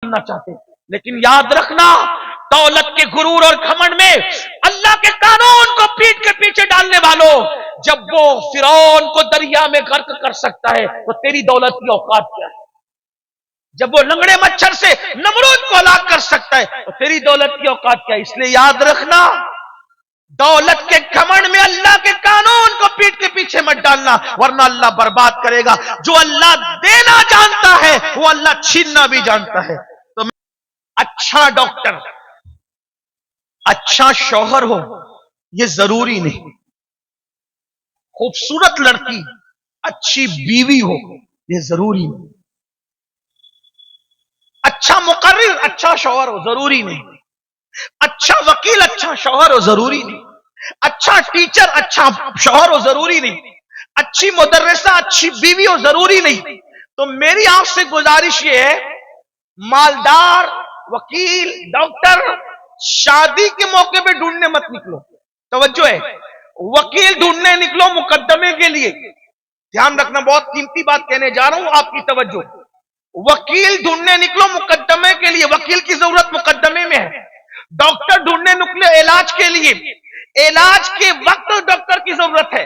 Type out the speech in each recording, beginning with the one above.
بننا چاہتے، لیکن یاد رکھنا دولت کے غرور اور گھمنڈ میں اللہ کے قانون کو پیٹ کے پیچھے ڈالنے والوں، جب وہ فرعون کو دریا میں غرق کر سکتا ہے تو تیری دولت کی اوقات کیا ہے؟ جب وہ لنگڑے مچھر سے نمرود کو ہلاک کر سکتا ہے تو تیری دولت کی اوقات کیا ہے؟ اس لیے یاد رکھنا دولت کے گھمنڈ میں اللہ کے قانون کو پیٹ کے پیچھے مت ڈالنا، ورنہ اللہ برباد کرے گا۔ جو اللہ دینا جانتا ہے وہ اللہ چھیننا بھی جانتا ہے۔ تو اچھا ڈاکٹر، اچھا شوہر ہو یہ ضروری نہیں، خوبصورت لڑکی، اچھی بیوی ہو یہ ضروری نہیں، اچھا مقرر، اچھا شوہر ہو ضروری نہیں، اچھا وکیل، اچھا شوہر ہو ضروری نہیں، اچھا ٹیچر، اچھا شوہر ہو ضروری نہیں، اچھی مدرسہ، اچھی بیوی ہو ضروری نہیں۔ تو میری آپ سے گزارش یہ ہے، مالدار وکیل ڈاکٹر شادی کے موقع پہ ڈھونڈنے مت نکلو، توجہ ہے، وکیل ڈھونڈنے نکلو مقدمے کے لیے، دھیان رکھنا بہت قیمتی بات کہنے جا رہا ہوں، آپ کی توجہ، وکیل ڈھونڈنے نکلو مقدمے کے لیے، وکیل کی ضرورت مقدمے میں ہے، ڈاکٹر ڈھونڈنے نکلے علاج کے لیے، علاج کے وقت ڈاکٹر کی ضرورت ہے،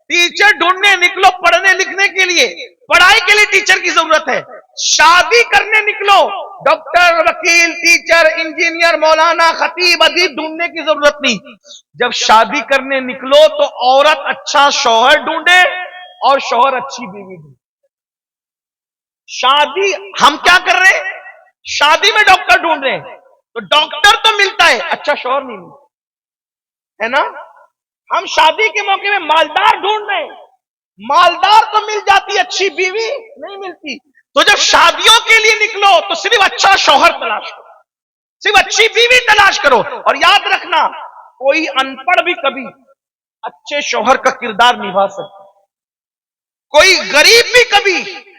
ٹیچر ڈھونڈنے نکلو پڑھنے لکھنے کے لیے، پڑھائی کے لیے ٹیچر کی ضرورت ہے، شادی کرنے نکلو ڈاکٹر وکیل ٹیچر انجینئر مولانا خطیب ادیب ڈھونڈنے کی ضرورت نہیں۔ جب شادی کرنے نکلو تو عورت اچھا شوہر ڈھونڈے اور شوہر اچھی بیوی ڈھونڈے۔ شادی ہم کیا کر رہے ہیں؟ شادی میں ڈاکٹر ڈھونڈ رہے ہیں، تو ڈاکٹر تو ملتا ہے، اچھا شوہر نہیں ملتا ہے نا۔ ہم شادی کے موقع میں مالدار ڈھونڈ رہے ہیں، مالدار تو مل جاتی، اچھی بیوی نہیں ملتی۔ تو جب شادیوں کے لیے نکلو تو صرف اچھا شوہر تلاش کرو، صرف اچھی بیوی تلاش کرو، اور یاد رکھنا کوئی ان پڑھ بھی کبھی اچھے شوہر کا کردار نبھا سکتا، کوئی غریب بھی کبھی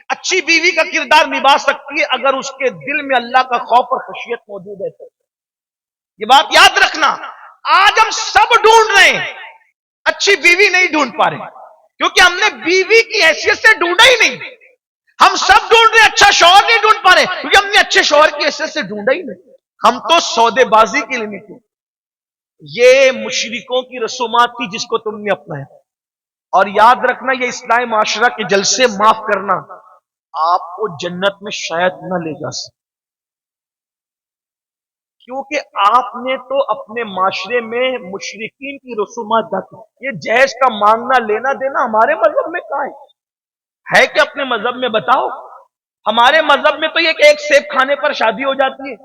اچھی بیوی کا کردار نبھا سکتی ہے اگر اس کے دل میں اللہ کا خوف اور خشیت موجود ہے تو۔ یہ بات یاد رکھنا، آج ہم سب ڈھونڈ رہے ہیں، اچھی بیوی نہیں ڈھونڈ پا رہے کیونکہ ہم نے بیوی کی حیثیت سے ڈھونڈا ہی نہیں۔ ہم سب ڈھونڈ رہے ہیں، اچھا شوہر نہیں ڈھونڈ پا رہے کیونکہ ہم نے اچھے شوہر کی حیثیت سے ڈھونڈا ہی نہیں۔ ہم تو سودے بازی کے لیے نکلے۔ یہ مشرکوں کی رسومات تھی جس کو تم نے اپنایا، اور یاد رکھنا یہ اصلاح معاشرہ کے جلسے معاف کرنا آپ کو جنت میں شاید نہ لے جا سکے، کیونکہ آپ نے تو اپنے معاشرے میں مشرکین کی رسومات داخل۔ یہ جہیز کا مانگنا لینا دینا ہمارے مذہب میں کہاں ہے کہ اپنے مذہب میں بتاؤ؟ ہمارے مذہب میں تو یہ کہ ایک سیب کھانے پر شادی ہو جاتی ہے،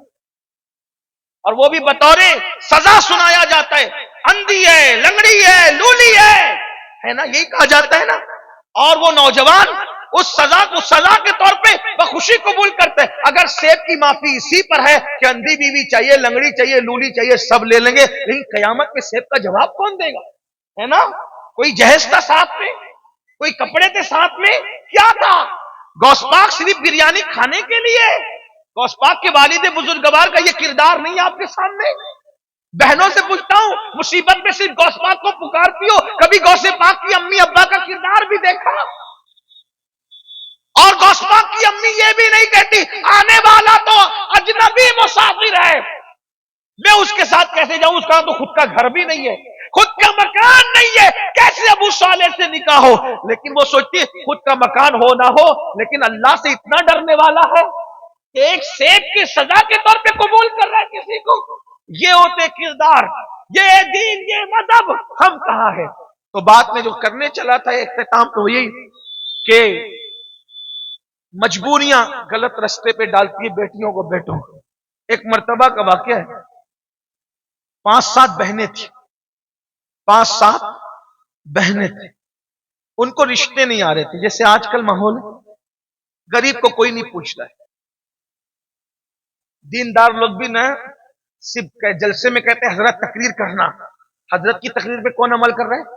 اور وہ بھی بطور سزا سنایا جاتا ہے، اندھی ہے، لنگڑی ہے، لولی ہے نا، یہی کہا جاتا ہے نا، اور وہ نوجوان اس سزا کو سزا کے طور پہ بخوشی قبول کرتے ہیں۔ اگر سیب کی معافی اسی پر ہے کہ اندھی بیوی چاہیے، لنگڑی چاہیے، لولی چاہیے، سب لے لیں گے، لیکن قیامت میں سیب کا جواب کون دے گا؟ ہے نا، کوئی جہیز تھا ساتھ میں، کوئی کپڑے تھے ساتھ میں، کیا تھا؟ غوث پاک صرف بریانی کھانے کے لیے؟ غوث پاک کے والد بزرگوار کا یہ کردار نہیں آپ کے سامنے؟ بہنوں سے پوچھتا ہوں، مصیبت میں صرف غوث پاک کو پکارتی ہو، کبھی غوث پاک کی امی ابا کا کردار بھی دیکھا؟ اور غوث پاک کی امی یہ بھی نہیں کہتی آنے والا تو اجنبی مسافر ہے، میں اس کے ساتھ کیسے جاؤں، اس کا تو خود کا گھر بھی نہیں ہے، خود کا مکان نہیں ہے، کیسے ابو صالح سے نکاح ہو؟ لیکن وہ سوچتی ہے خود کا مکان ہو نہ ہو لیکن اللہ سے اتنا ڈرنے والا ہے کہ ایک سیب کی سزا کے طور پہ قبول کر رہا ہے کسی کو۔ یہ ہوتے کردار، یہ دین، یہ مذہب ہم کہاں ہے؟ تو بات میں جو کرنے چلا تھا اختتام تو یہی کہ مجبوریاں غلط رستے پہ ڈالتی ہے بیٹیوں کو بیٹوں کو۔ ایک مرتبہ کا واقعہ ہے، 5-7 بہنیں تھیں، 5-7 بہنیں تھیں، ان کو رشتے نہیں آ رہے تھے، جیسے آج کل ماحول ہے، غریب کو کوئی نہیں پوچھتا ہے، دیندار لوگ بھی نہ صرف جلسے میں کہتے ہیں حضرت تقریر کرنا، حضرت کی تقریر پہ کون عمل کر رہا ہے؟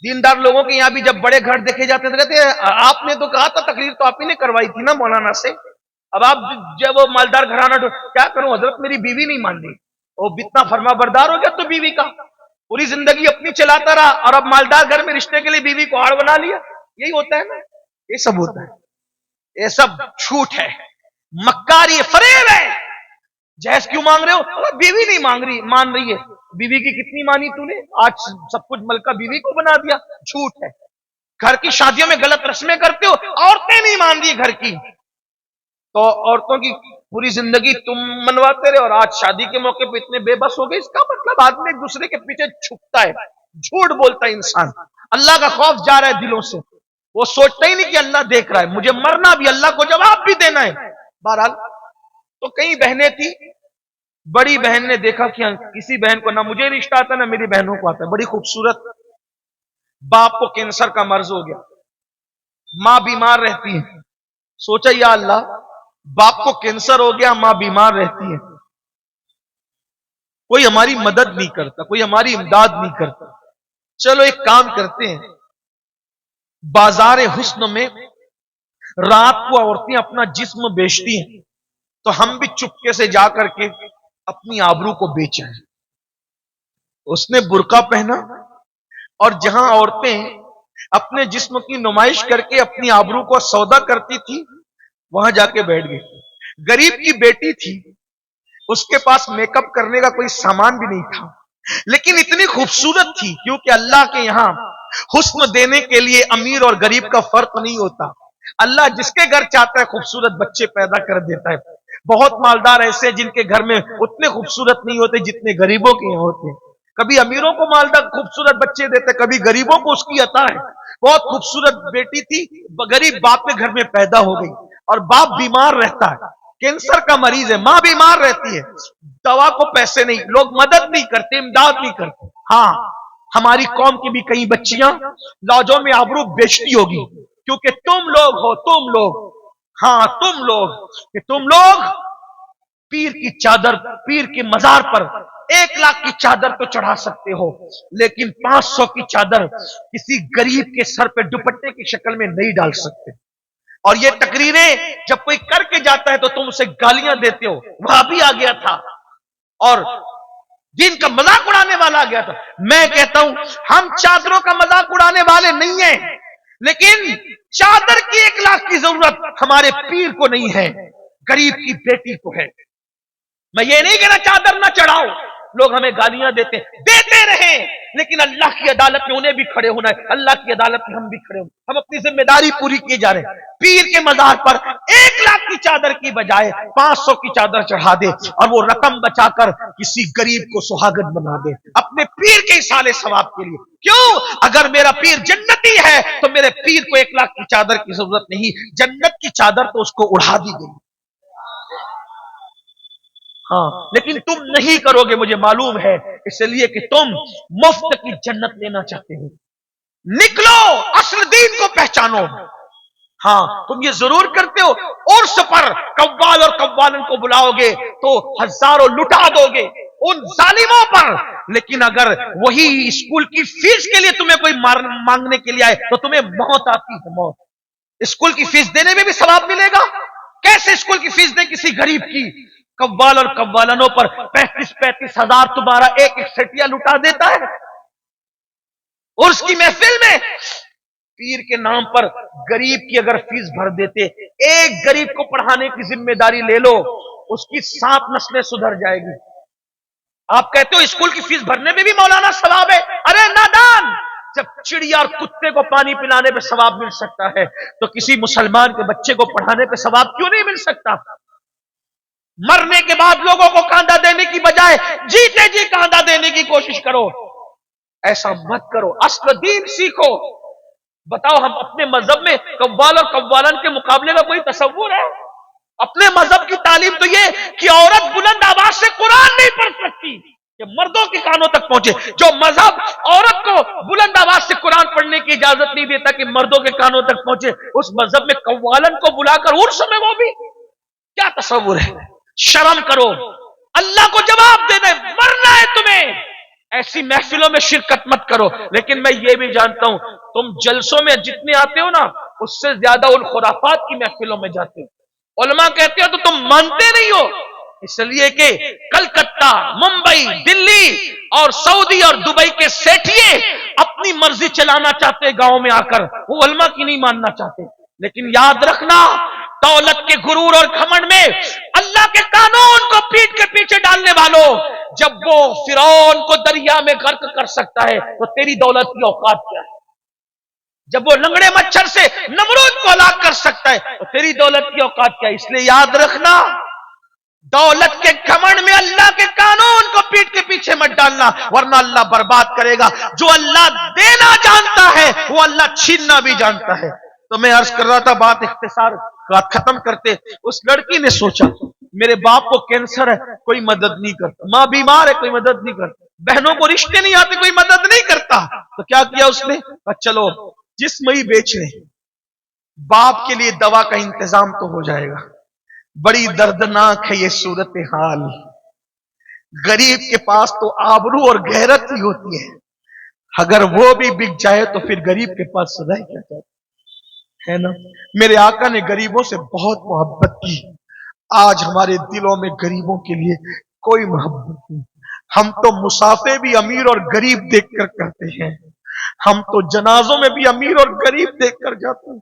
دیندار لوگوں کے یہاں بھی جب بڑے گھر دیکھے جاتے تھے کہتے ہیں آپ نے تو کہا تھا تقریر تو آپ ہی نے کروائی تھی نا مولانا سے، اب آپ جب وہ مالدار گھرانہ کیا کروں حضرت میری بیوی نہیں مان رہی، وہ اتنا فرما بردار ہو گیا تو بیوی کا پوری زندگی اپنی چلاتا رہا اور اب مالدار گھر میں رشتے کے لیے بیوی کو ہار بنا لیا۔ یہی ہوتا ہے نا، یہ سب ہوتا ہے، یہ سب جھوٹ ہے، मक्कार, ये फरेब है। जहेज क्यों मांग रहे हो? बीवी नहीं मान रही है। बीवी की कितनी मानी तूने? आज सब कुछ मलका बीवी को बना दिया। झूठ है। घर की शादियों में गलत रस्में करते हो, औरतें नहीं मान रही घर की, तो औरतों की पूरी जिंदगी तुम मनवाते रहे और आज शादी के मौके पे इतने बेबस हो गए। इसका मतलब आदमी एक दूसरे के पीछे छुपता है, झूठ बोलता है इंसान। अल्लाह का खौफ जा रहा है दिलों से। वो सोचता ही नहीं कि अल्लाह देख रहा है, मुझे मरना भी, अल्लाह को जवाब भी देना है। बहरहाल, तो कई बहनें थी, बड़ी बहन ने देखा कि किसी बहन को ना मुझे रिश्ता आता ना मेरी बहनों को आता है, बड़ी खूबसूरत, बाप को कैंसर का मर्ज हो गया, मां बीमार रहती है। सोचा या अल्लाह, बाप को कैंसर हो गया, मां बीमार रहती है, कोई हमारी मदद नहीं करता, कोई हमारी इमदाद नहीं करता। चलो एक काम करते हैं, बाजार हुस्न में रात को औरतें अपना जिस्म बेचती हैं, तो हम भी चुपके से जाकर के अपनी आबरू को बेचें। उसने बुर्का पहना और जहां औरतें अपने जिस्म की नुमाइश करके अपनी आबरू को सौदा करती थी, वहां जाके बैठ गई। गरीब की बेटी थी, उसके पास मेकअप करने का कोई सामान भी नहीं था, लेकिन इतनी खूबसूरत थी, क्योंकि अल्लाह के यहां हुस्न देने के लिए अमीर और गरीब का फर्क नहीं होता। अल्लाह जिसके घर चाहता है खूबसूरत बच्चे पैदा कर देता है। बहुत मालदार ऐसे जिनके घर में उतने खूबसूरत नहीं होते जितने गरीबों के यहाँ होते हैं। कभी अमीरों को मालदार खूबसूरत बच्चे देते, कभी गरीबों को उसकी अता है। बहुत खूबसूरत बेटी थी, गरीब बाप के घर में पैदा हो गई और बाप बीमार रहता है, कैंसर का मरीज है, मां बीमार रहती है, दवा को पैसे नहीं, लोग मदद नहीं करते, इमदाद नहीं करते। हाँ, हमारी कौम की भी कई बच्चियां लॉजों में आबरू बेचती होगी, क्योंकि तुम लोग हो, तुम लोग, हाँ तुम लोग, कि तुम लोग पीर की चादर, पीर के मजार पर 1 लाख की चादर तो चढ़ा सकते हो, लेकिन 500 की चादर किसी गरीब के सर पे दुपट्टे की शक्ल में नहीं डाल सकते। और ये तकरीरें जब कोई करके जाता है तो तुम उसे गालियां देते हो, वहां भी आ गया था और दिन का मजाक उड़ाने वाला आ गया था। मैं कहता हूं हम चादरों का मजाक उड़ाने वाले नहीं हैं, लेकिन चादर की 1 लाख की जरूरत हमारे पीर को नहीं है, गरीब की बेटी को है। मैं ये नहीं कहना चादर ना चढ़ाओ, लोग हमें गालियां देते रहे, लेकिन अल्लाह की अदालत में उन्हें भी खड़े होना है, अल्लाह की अदालत में हम भी खड़े हों। हम अपनी जिम्मेदारी पूरी किए जा रहे हैं। पीर के मजार पर 1 लाख की चादर की बजाय 500 की चादर चढ़ा दे और वो रकम बचाकर किसी गरीब को सुहागन बना दे अपने पीर के इसाले सवाब के लिए। क्यों? अगर मेरा पीर जन्नती है तो मेरे पीर को 1 लाख की चादर की जरूरत नहीं, जन्नत की चादर तो उसको उड़ा दी गई। हाँ, लेकिन तुम नहीं करोगे, मुझे मालूम है, इसलिए कि तुम मुफ्त की जन्नत लेना चाहते हो। निकलो, असल दीन को पहचानो। हाँ, तुम ये जरूर करते हो, उर्स पर कव्वाल और कव्वालन को बुलाओगे तो हजारों लुटा दोगे उन जालिमों पर, लेकिन अगर वही स्कूल की फीस के लिए तुम्हें कोई मांगने के लिए आए तो तुम्हें मौत आती है, मौत। स्कूल की फीस देने में भी सवाब मिलेगा। कैसे स्कूल की फीस दे किसी गरीब की? कव्वाल और कव्वालनों पर 35-35 हजार तुम्हारा एक एक सेटिया लुटा देता है। और उसकी महफिल में पीर के नाम पर गरीब की अगर फीस भर देते, एक गरीब को पढ़ाने की जिम्मेदारी ले लो, उसकी 7 नस्लें सुधर जाएगी। आप कहते हो स्कूल की फीस भरने में भी मौलाना सवाब है। अरे नादान, जब चिड़िया और कुत्ते को पानी पिलाने पे सवाब मिल सकता है तो किसी मुसलमान के बच्चे को पढ़ाने पे सवाब क्यों नहीं मिल सकता? मरने के बाद लोगों को कांधा देने की बजाय जीते जी कांधा देने की कोशिश करो। ऐसा मत करो, असल दीन सीखो। बताओ, हम अपने मजहब में कव्वाल और कव्वालन के मुकाबले का कोई तसव्वुर है? अपने मजहब की तालीम तो ये कि औरत बुलंद आवाज से कुरान नहीं पढ़ सकती, ये मर्दों के कानों तक पहुंचे। जो मजहब औरत को बुलंद आवाज से कुरान पढ़ने की इजाजत नहीं देता कि मर्दों के कानों तक पहुंचे, उस मजहब में कव्वालन को बुलाकर उर्स में वो भी क्या तसव्वुर है? शर्म करो, अल्लाह को जवाब देना है, मरना है तुम्हें। ऐसी महफिलों में शिरकत मत करो। लेकिन मैं ये भी जानता हूं, तुम जलसों में जितने आते हो ना, उससे ज्यादा उन खुराफात की महफिलों में जाते हो। उलमा कहते हो तो तुम मानते नहीं हो, इसलिए कि कलकत्ता, मुंबई, दिल्ली और सऊदी और दुबई के सेठिए अपनी मर्जी चलाना चाहते गांव में आकर, वो उलमा की नहीं मानना चाहते। लेकिन याद रखना, दौलत के गुरूर और घमंड में अल्लाह के कानून को पीठ के पीछे डालने वालों, जब वो फिरौन को दरिया में गर्क कर सकता है तो तेरी दौलत की औकात क्या है? जब वो लंगड़े मच्छर से नमरूद को हलाक कर सकता है तो तेरी दौलत की औकात क्या है? इसलिए याद रखना, दौलत के घमंड में अल्लाह के कानून को पीठ के पीछे मत डालना, वरना अल्लाह बर्बाद करेगा। जो अल्लाह देना जानता है वो अल्लाह छीनना भी जानता है। तो मैं अर्ज कर रहा था, बात इख्तिसार खत्म करते, उस लड़की ने सोचा मेरे बाप को कैंसर है, कोई मदद नहीं करता, माँ बीमार है, कोई मदद नहीं करता, बहनों को रिश्ते नहीं आते, कोई मदद नहीं करता। तो क्या किया उसने? चलो जिस्म ही बेच ले, बाप के लिए दवा का इंतजाम तो हो जाएगा। बड़ी दर्दनाक है ये सूरत हाल। गरीब के पास तो आबरू और गैरत ही होती है, अगर वो भी बिक जाए तो फिर गरीब के पास रह क्या जाता है ना। मेरे आका ने गरीबों से बहुत मोहब्बत की, आज हमारे दिलों में गरीबों के लिए कोई मोहब्बत नहीं। हम तो मुसाफे भी अमीर और गरीब देखकर करते हैं, हम तो जनाजों में भी अमीर और गरीब देखकर जाते हैं,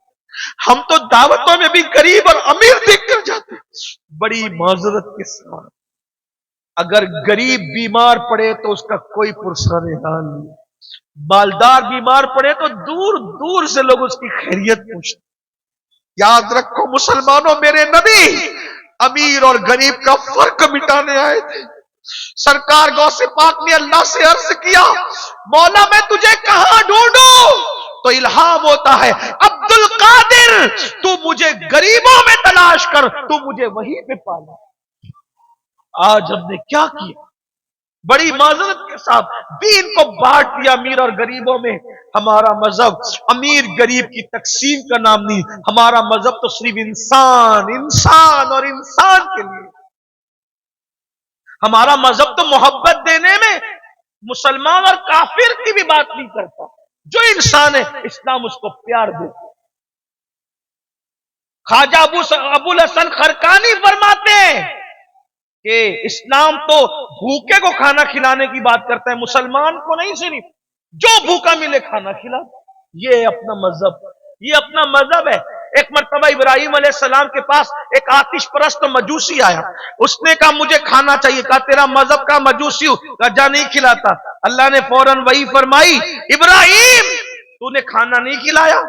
हम तो दावतों में भी गरीब और अमीर देखकर जाते हैं। बड़ी माजरत के साथ, अगर गरीब बीमार पड़े तो उसका कोई पुरस्कार हाल नहीं, मालदार बीमार पड़े तो दूर दूर से लोग उसकी खैरियत पूछते। याद रखो मुसलमानों, मेरे नबी अमीर और गरीब का फर्क मिटाने आए थे। सरकार गौसे पाक ने अल्लाह से अर्ज किया, मौला मैं तुझे कहां ढूंढूं? तो इल्हाम होता है, अब्दुल कादिर तू मुझे गरीबों में तलाश कर, तू मुझे वहीं पे पाना। आज हमने क्या किया? बड़ी माजरत के साथ दीन को बांट दिया अमीर और गरीबों में। हमारा मजहब अमीर गरीब की तकसीम का नाम नहीं, हमारा मजहब तो सिर्फ इंसान इंसान और इंसान के लिए। हमारा मजहब तो मोहब्बत देने में मुसलमान और काफिर की भी बात नहीं करता। जो इंसान है इस्लाम उसको प्यार देता। ख्वाजा अबुल हसन खरकानी फरमाते हैं कि इस्लाम तो भूखे को खाना खिलाने की बात करता है, मुसलमान को नहीं, सिर्फ जो भूखा मिले खाना खिला। ये अपना मजहब, ये अपना मजहब है। एक मर्तबा इब्राहिम अलैहिस्सलाम के पास एक आतिश परस्त मजूसी आया, उसने कहा मुझे खाना चाहिए। कहा तेरा मजहब का मजूसी हूं, जा नहीं खिलाता। अल्लाह ने फौरन वही फरमाई, इब्राहिम तूने खाना नहीं खिलाया,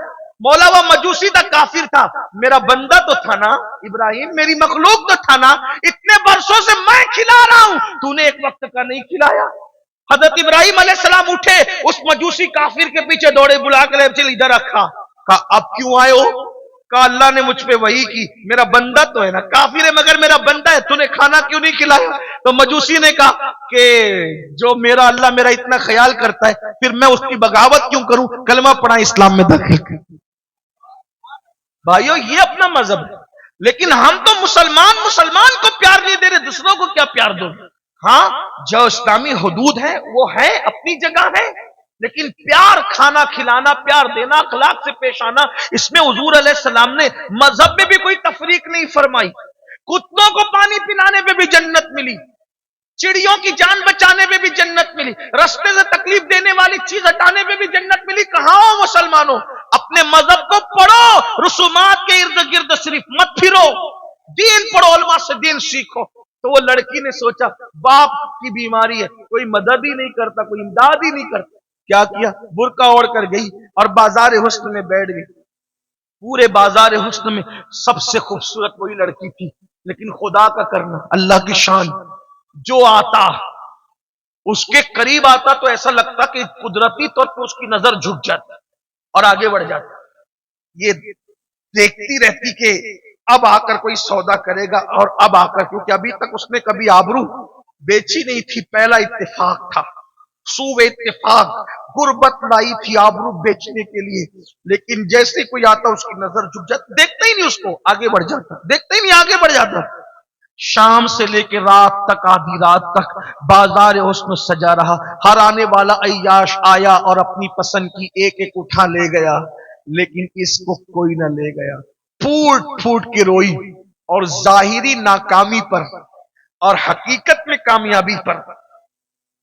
मौला वो मजूसी था, काफिर था, मेरा बंदा तो था ना इब्राहिम, मेरी मखलूक तो था ना, इतने बरसों से मैं खिला रहा हूं, तूने एक वक्त का नहीं खिलाया। हजरत इब्राहिम अलैहिस्सलाम उठे, उस मजूसी काफिर के पीछे दौड़े, बुला कर चल इधर रखा। कहा अब क्यों आए हो? कहा अल्लाह ने मुझ पे वही की, मेरा बंदा तो है ना, काफिर है मगर मेरा बंदा है, तूने खाना क्यों नहीं खिलाया? तो मजूसी ने कहा कि जो मेरा अल्लाह मेरा इतना ख्याल करता है, फिर मैं उसकी बगावत क्यों करूं, कलमा पढ़ा इस्लाम में दाखिल कर। भाइयों ये अपना मजहब है, लेकिन हम तो मुसलमान को प्यार नहीं दे रहे, दूसरों को क्या प्यार दो? हाँ, जो इस्लामी हुदूद है वो है, अपनी जगह है, लेकिन प्यार खाना खिलाना, प्यार देना, अखलाक से पेश आना, इसमें हुजूर अलैहिस्सलाम ने मजहब में भी कोई तफरीक नहीं फरमाई। कुत्तों को पानी पिलाने पे भी जन्नत मिली, चिड़ियों की जान बचाने पे भी जन्नत मिली, रास्ते से तकलीफ देने वाली चीज हटाने पे भी जन्नत मिली। कहां हो मुसलमानों? अपने मजहब को पढ़ो, रसूमात के इर्द गिर्द सिर्फ मत फिरो, दीन पढ़ो, उलमा से दीन सीखो। तो वो लड़की ने सोचा बाप की बीमारी है, कोई मदद ही नहीं करता, कोई इमदाद ही नहीं करता। क्या किया? बुर्का ओढ़ कर गई और बाजार हुस्न में बैठ गई। पूरे बाजार हुस्न में सबसे खूबसूरत वही लड़की थी, लेकिन खुदा का करना, अल्लाह की शान, जो आता उसके करीब आता तो ऐसा लगता कि कुदरती तौर पर उसकी नजर झुक जाती और आगे बढ़ जाती। ये देखती रहती कि अब आकर कोई सौदा करेगा, और अब आकर, क्योंकि अभी तक उसने कभी आबरू बेची नहीं थी, पहला इत्तेफाक था, सूबे इत्तेफाक, गुर्बत लाई थी आबरू बेचने के लिए। लेकिन जैसे कोई आता उसकी नजर झुक जाती, देखते ही नहीं उसको, आगे बढ़ जाता, देखते ही नहीं आगे बढ़ जाता। शाम से लेकर रात तक, आधी रात तक बाजार हुस्न सजा रहा। हर आने वाला अय्याश आया और अपनी पसंद की एक एक उठा ले गया, लेकिन इसको कोई ना ले गया। फूट फूट के रोई, और जाहिरी नाकामी पर और हकीकत में कामयाबी पर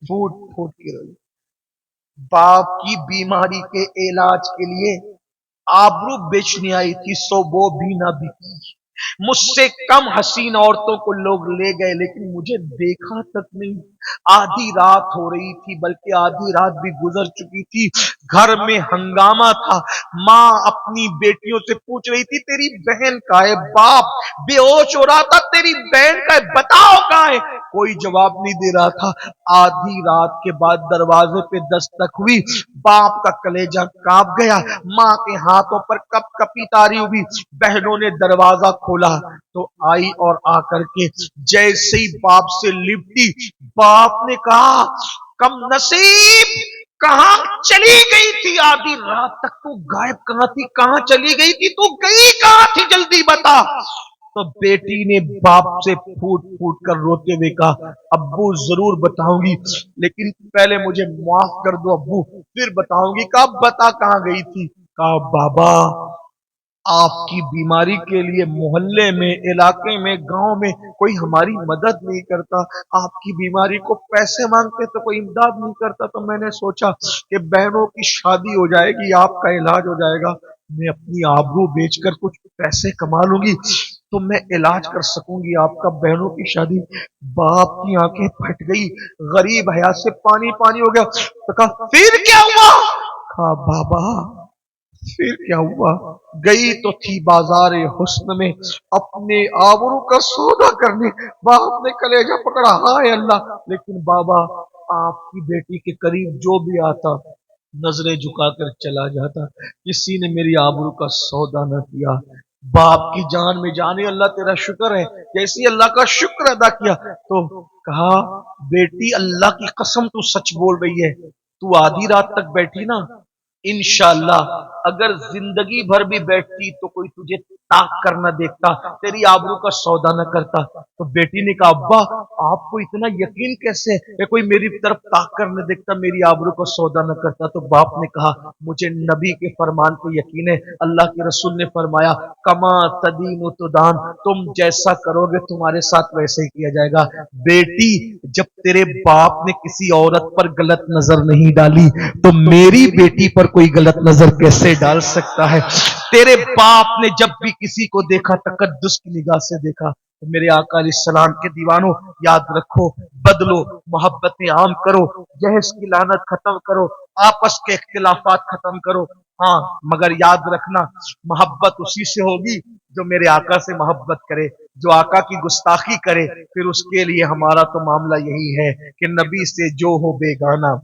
फूट फूट के रोई। बाप की बीमारी के इलाज के लिए आबरू बेचने आई थी, सो वो भी ना बिकी। मुझसे कम हसीन औरतों को लोग ले गए, लेकिन मुझे देखा तक नहीं। आधी रात हो रही थी, बल्कि आधी रात भी गुजर चुकी थी। घर में हंगामा था। माँ अपनी बेटियों से पूछ रही थी, तेरी बहन कहाँ है? बाप बेहोश हो रहा था, तेरी बहन का है, बताओ कहाँ है? कोई जवाब नहीं दे रहा था। आधी रात के बाद दरवाजे पे दस्तक हुई। बाप का कलेजा कांप गया। माँ के हाथों पर कप कपी तारी हुई। बहनों ने दरवाजा खोला तो आई, और आकर के जैसे ही बाप से लिपटी, बाप ने कहा, कम नसीब, कहां चली गई थी? आधी रात तक तू गायब कहां थी? कहां चली गई थी? तू गई कहां थी? जल्दी बता। तो बेटी ने बाप से फूट फूट कर रोते हुए कहा, अब्बू जरूर बताऊंगी, लेकिन पहले मुझे माफ कर दो अब्बू, फिर बताऊंगी। कहा बता कहां गई थी? कहा बाबा, आपकी बीमारी के लिए मोहल्ले में, इलाके में, गांव में कोई हमारी मदद नहीं करता। आपकी बीमारी को पैसे मांगते तो कोई इमदाद नहीं करता। तो मैंने सोचा कि बहनों की शादी हो जाएगी, आपका इलाज हो जाएगा, मैं अपनी आबरू बेचकर कुछ पैसे कमा लूंगी तो मैं इलाज कर सकूंगी आपका, बहनों की शादी। बाप की आंखें फट गई, गरीब हया से पानी पानी हो गया। तो कहा फिर क्या हुआ? कहा बाबा, फिर क्या हुआ? गई तो थी बाजार हुस्न में अपने आबरू का सौदा करने। बाप ने कलेजा पकड़ा, हाय अल्लाह। लेकिन बाबा, आपकी बेटी के करीब जो भी आता नजरें झुकाकर चला जाता। किसी ने मेरी आबरू का सौदा न किया। बाप की जान में जाने, अल्लाह तेरा शुक्र है। जैसे अल्लाह का शुक्र अदा किया तो कहा, बेटी अल्लाह की कसम तू सच बोल रही है? तू आधी रात तक बैठी ना, इंशाअल्लाह अगर जिंदगी भर भी बैठती तो कोई तुझे ताक कर न देखता, तेरी आबरू का सौदा न करता। तो बेटी ने कहा, अब्बा आपको इतना यकीन कैसे है कि कोई मेरी तरफ ताक कर न देखता, मेरी आबरू का सौदा न करता? तो बाप ने कहा, मुझे नबी के फरमान पे यकीन है। अल्लाह के रसूल ने फरमाया, कमा तदीन तुदान, तुम जैसा करोगे तुम्हारे साथ वैसे ही किया जाएगा। बेटी, जब तेरे बाप ने किसी औरत पर गलत नजर नहीं डाली तो मेरी बेटी पर कोई गलत नजर कैसे डाल सकता है? तेरे बाप ने जब भी किसी को देखा तकद्दुस की निगाह से देखा। तो मेरे आका अलैहिस्सलाम के दीवानों, याद रखो, बदलो, मोहब्बतें आम करो, जहश की लानत खत्म करो, आपस के इख्तिलाफात खत्म करो। हाँ, मगर याद रखना, मोहब्बत उसी से होगी जो मेरे आका से मोहब्बत करे। जो आका की गुस्ताखी करे, फिर उसके लिए हमारा तो मामला यही है कि नबी से जो हो बेगाना।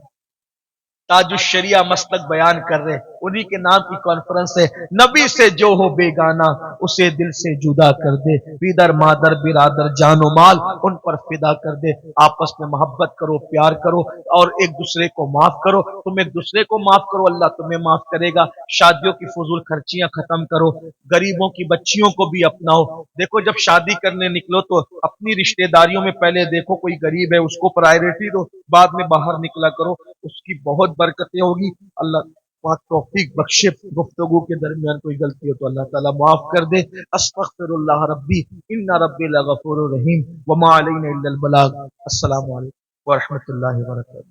ताजुश्शरिया मसलक बयान कर रहे, उन्हीं के नाम की कॉन्फ्रेंस है। नबी से जो हो बेगाना उसे दिल से जुदा कर दे, पीदर मादर बिरादर जानो माल उन पर फिदा कर दे। आपस में मोहब्बत करो, प्यार करो, और एक दूसरे को माफ करो। तुम एक दूसरे को माफ करो, अल्लाह तुम्हें माफ करेगा। शादियों की फजूल खर्चियां खत्म करो, गरीबों की बच्चियों को भी अपनाओ। देखो, जब शादी करने निकलो तो अपनी रिश्तेदारियों में पहले देखो कोई गरीब है, उसको प्रायोरिटी दो, बाद में बाहर निकला करो, उसकी बहुत बरकतें होगी। अल्लाह पाक तौफीक बख्शे। गुफ्तगू के दरमियान कोई गलती हो तो अल्लाह ताला माफ कर दे। अस्तगफिरुल्लाह रब्बी इन्ना रब्बी लगफूरुर रहीम वमा अलैना इल्लल बलाग। अस्सलामु अलैकुम व रहमतुल्लाहि व बरकातहू।